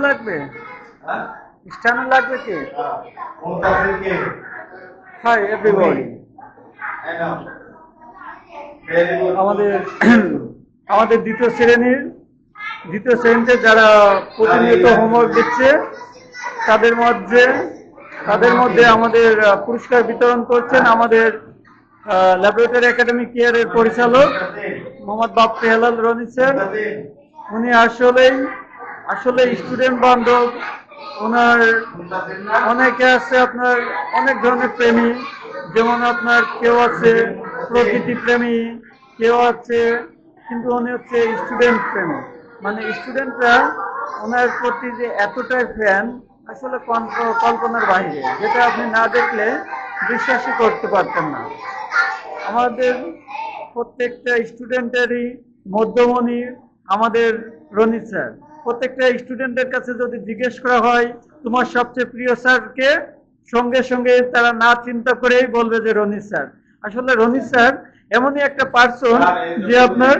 লাগবে? স্টানও লাগবে কি? Hi everybody. আমাদের আমাদের দ্বিতীয় শ্রেণীতে যারা প্রতিনিয়ত হোমওয়ার্ক দিচ্ছে তাদের মধ্যে আমাদের পুরস্কার বিতরণ করছেন আমাদের ল্যাবরেটরি একাডেমিক কেয়ারের পরিচালক মোহাম্মদ বাপ্পি হেলাল রনি স্যার। উনি আসলে স্টুডেন্ট বান্ধব। ওনার অনেকে আছে আপনার অনেক ধরনের প্রেমী, যেমন আপনার কেউ আছে প্রকৃতি প্রেমী, কেউ আছে, কিন্তু উনি হচ্ছে স্টুডেন্ট প্রেমী। মানে স্টুডেন্টরা ওনার প্রতি যে এতটাই ফ্যান, আসলে কল্পনার বাইরে, যেটা আপনি না দেখলে বিশ্বাসই করতে পারতেন না। আমাদের প্রত্যেকটা স্টুডেন্টেরই মধ্যমণি আমাদের রনি স্যার। প্রত্যেকটা স্টুডেন্টের কাছে যদি জিজ্ঞেস করা হয় তোমার সবচেয়ে প্রিয় স্যারকে, সঙ্গে সঙ্গে তারা না চিন্তা করেই বলবে যে রনি স্যার। আসলে রনি স্যার এমনই একটা পার্সন যে আপনার